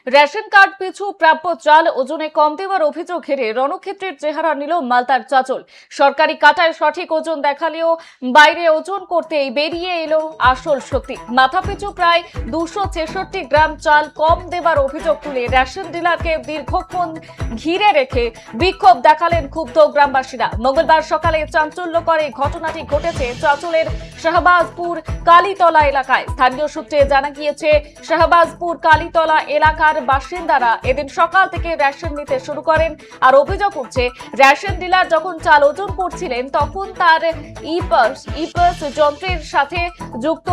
Ration card পিছু প্রাপ্য চাল ওজনে কম দেওয়ার অভিযোগ ঘিরে রণক্ষেত্রের চেহারা নিল মালদার চাঁচল। সরকারি কাটায় সঠিক ওজন দেখালেও বাইরে ওজন করতেই বেরিয়ে এলো আসল সত্যি। মাথাপিছু প্রায় 266 গ্রাম চাল কম দেওয়ার অভিযোগ তুলে রেশন ডিলারকে দীর্ঘক্ষণ ঘিরে রেখে বিক্ষোভ দেখালেন ক্ষুব্ধ গ্রামবাসীরা। মঙ্গলবার সকালে চাঞ্চল্যকর এই ঘটনাটি ঘটেছে চাঁচলের শাহবাজপুর কালীতলা এলাকায়। স্থানীয় সূত্রে জানা গিয়েছে, শাহবাজপুর কালীতলা এলাকার বাসিন্দারা এদিন সকাল থেকে রেশন নিতে শুরু করেন। আর অভিযোগ উঠছে, রেশন ডিলার যখন চাল ওজন করছিলেন তখন তার ইপাস যন্ত্রের সাথে যুক্ত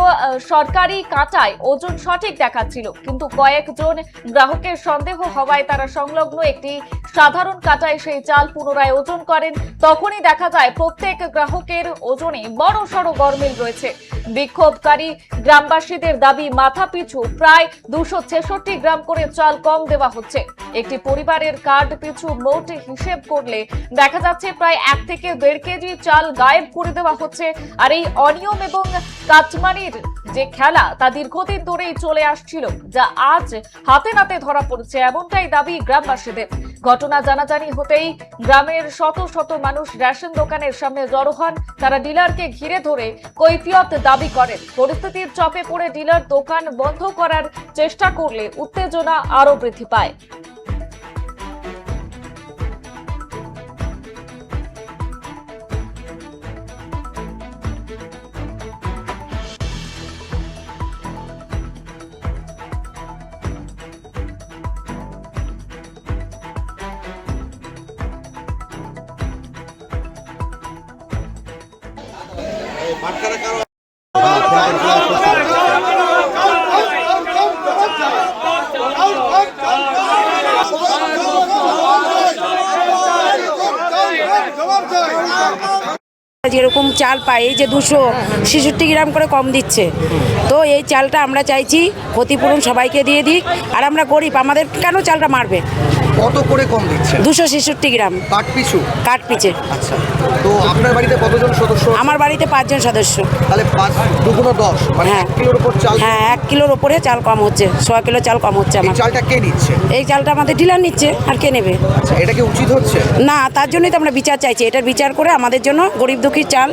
সরকারি কাঁটায় ওজন সঠিক দেখাচ্ছিল, কিন্তু কয়েকজন গ্রাহকের সন্দেহ হওয়ায় তারা সংলগ্ন একটি সাধারণ কাঁটায় সেই চাল পুনরায় ওজন করেন। তখনই দেখা যায় প্রত্যেক গ্রাহকের ওজনে বড় সড় গরমিল রয়েছে। বিক্ষোভকারী গ্রামবাসীদের দাবি, মাথা পিছু প্রায় 266 গ্রাম করে চাল কম দেওয়া হচ্ছে। একটি পরিবারের কার্ড পিছু মোট হিসেব করলে দেখা যাচ্ছে প্রায় 1 থেকে 1.5 কেজি চাল গায়েব করে দেওয়া হচ্ছে। আর এই অনিয়ম এবং কাটমানির যে খেলা তা দীর্ঘদিন ধরেই চলে আসছিল, যা আজ হাতে নাতে ধরা পড়েছে, এমনটাই দাবি গ্রামবাসীদের। ঘটনা জানাজানি হতেই গ্রামের শত শত মানুষ রেশন দোকানের সামনে জড়ো হন। তারা ডিলারকে ঘিরে ধরে কৈফিয়ত দাবি করেন। পরিস্থিতির চাপে পড়ে ডিলার দোকান বন্ধ করার চেষ্টা করলে উত্তেজনা আরো বৃদ্ধি পায়। যেরকম চাল পাই, এই যে 266 গ্রাম করে কম দিচ্ছে, তো এই চালটা আমরা চাইছি ক্ষতিপূরণ সবাইকে দিয়ে দিক। আর আমরা গরিব, আমাদের কেন চালটা মারবে? কত করে কম দিচ্ছে? 266 গ্রাম কাঠ পিছু? কাঠ পিছে। আচ্ছা, তো আপনার বাড়িতে কতজন সদস্য? আমার বাড়িতে 5 জন সদস্য। তাহলে 5 2 10, মানে হ্যাঁ। 1 কিলোর উপর চাল? হ্যাঁ, 1 কিলোর উপরে চাল কম হচ্ছে, 100 কিলো চাল কম হচ্ছে এই আমার। চালটা কে নিচ্ছে? এই চালটা আমাদের ডিলার নিচ্ছে, আর কে নেবে? আচ্ছা, এটা কি উচিত হচ্ছে? না, তার জন্যই তো আমরা বিচার চাইছি। এটার বিচার করে আমাদের জন্য গরিব দুঃখী চাল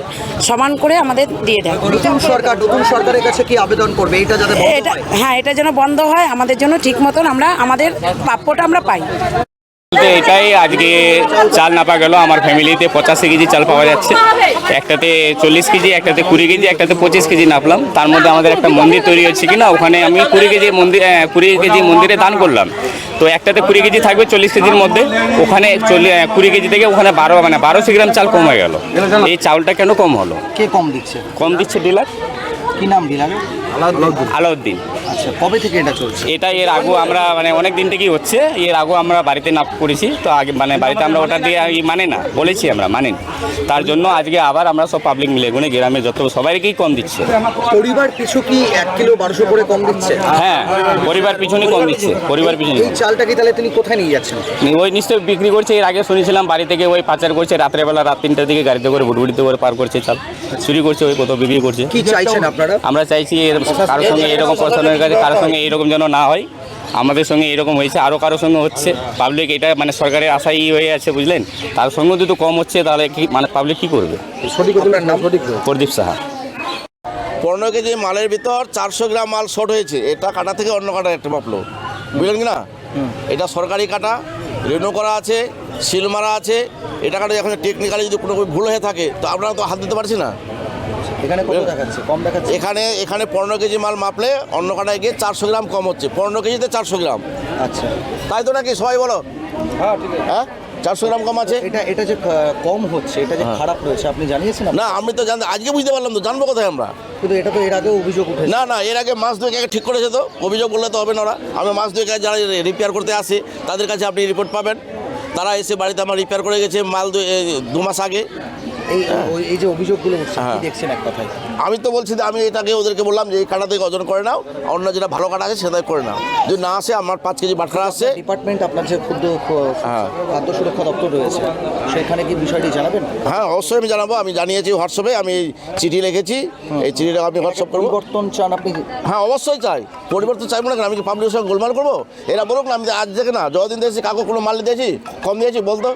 সমান করে আমাদের দিয়ে দেয়। নতুন সরকারের কাছে কি আবেদন করবে এটা যাতে বন্ধ এটা হয়? হ্যাঁ, এটা যেন বন্ধ হয়, আমাদের জন্য ঠিক মতন আমরা আমাদের প্রাপ্যটা আমরা পাই। এটাই আজকে চাল নাপা গেল। আমার ফ্যামিলিতে 85 কেজি চাল পাওয়া যাচ্ছে। একটাতে 40 কেজি, একটাতে 20 কেজি, একটাতে 25 কেজি নাপলাম। তার মধ্যে আমাদের একটা মন্দির তৈরি হচ্ছে কিনা, ওখানে আমি 20 কেজি মন্দিরে দান করলাম। তো একটাতে 20 কেজি থাকবে 40 কেজির মধ্যে, ওখানে 20 কেজি থেকে ওখানে 1200 গ্রাম চাল কমে গেল। এই চাউলটা কেন কম হলো? কে কম দিচ্ছে? কম দিচ্ছে ডিলার। কি নাম ডিলার? আলাউদ্দিন। আচ্ছা, কবে থেকে এটা চলছে? এটা এর আগেও আমরা অনেক দিন থেকেই হচ্ছে। এর আগেও আমরা বাড়িতে নাপ করেছি, তো আগে বাড়িতে আমরা ওটা দিয়ে মানে না বলেছি, আমরা মানিনি। তার জন্য আজকে আবার আমরা সব পাবলিক মিলে গুনে গ্রামে যত সবাইকেই কম দিচ্ছে। পরিবার পিছু কি 1 কিলো 1200 করে কম দিচ্ছে? হ্যাঁ, পরিবার পিছনে কম দিচ্ছে, পরিবার পিছনে। এই চালটা কি তাহলে তিনি কোথায় নিয়ে যাচ্ছেন? ওই নিশ্চয়ই বিক্রি করছে। এর আগে শুনেছিলাম বাড়ি থেকে ওই পাচার করছে, রাত্রেবেলা রাত 3টার দিকে গাড়িতে করে ভুটভুটিতে করে পার করছে চাল, চুরি করছে, ওই কত বিক্রি করছে। কি চাইছেন আপনারা? আমরা চাইছি কারোর সঙ্গে এরকম প্রশাসনের কাছে কারোর সঙ্গে এইরকম যেন না হয়। আমাদের সঙ্গে এরকম হয়েছে, আরও কারোর সঙ্গে হচ্ছে। পাবলিক এটা সরকারের আশাই হয়ে আছে, বুঝলেন। তার সঙ্গে যদি কম হচ্ছে তাহলে কি পাবলিক কী করবে? প্রদীপ সাহা। 15 কেজি মালের ভিতর 400 গ্রাম মাল শর্ট হয়েছে। এটা কাটা থেকে অন্য কাটা একটা মাপলো, বুঝলেন কি না? এটা সরকারি কাটা, রেনু করা আছে, সিল মারা আছে। এটা কাটা এখন টেকনিক্যালি যদি কোনো ভুল হয়ে থাকে তো আপনারা তো হাত দিতে পারছি না। এখানে কত দেখাচ্ছে? কম দেখাচ্ছে। এখানে 15 কেজি মাল মাপলে অন্য কাটায় গিয়ে 400 গ্রাম কম হচ্ছে। 15 কেজিতে 400 গ্রাম। আচ্ছা, তাই তো নাকি সবাই বলো? হ্যাঁ, ঠিক আছে। হ্যাঁ, 400 গ্রাম কম আছে। এটা যে কম হচ্ছে, এটা যে খারাপ রয়েছে, আপনি জানিয়েছেন? না, আমি তো আজকে বুঝতে পারলাম, তো জানবো কোথায় আমরা? কিন্তু এটা তো এর আগেও অভিযোগ উঠেছে। না, এর আগে মাস 2 আগে ঠিক করেছে, তো অভিযোগ করলে তো হবে না। আমি মাস 2 আগে যারা রিপেয়ার করতে আসে তাদের কাছে আপনি রিপোর্ট পাবেন। তারা এসে বাড়িতে আমার রিপেয়ার করে গেছে মাল 2 মাস আগে। এই যে অভিযোগগুলো উঠছে হ্যাঁ। কি দেখছেন এক কথায়? আমি তো বলছি যে আমি এটাকে ওদেরকে বললাম যে এই কাটা থেকে ওজন করে নাও, অন্য যেটা ভালো কাটা আছে সেটাই করে নাও। যদি না আসে, আমার 5 কেজি বাটখারা আসছে। ডিপার্টমেন্ট আপনার যে হ্যাঁ। খাদ্য সুরক্ষা দপ্তর রয়েছে সেখানে কি বিষয়টি জানাবেন? হ্যাঁ, অবশ্যই আমি জানাবো। আমি জানিয়েছি হোয়াটসঅ্যাপে, আমি চিঠি লিখেছি, এই চিঠিটা আমি হোয়াটসঅ্যাপ করবো। পরিবর্তন চান আপনি? হ্যাঁ, অবশ্যই চাই। পরিবর্তন চাইবো না কেন? আমি কি পাবলিকের সঙ্গে গোলমাল করবো? এরা বলুক না, আমি আজ থেকে না যতদিন দিয়েছি কাউকে কোনো মাল দিয়েছি কম দিয়েছি বলতো।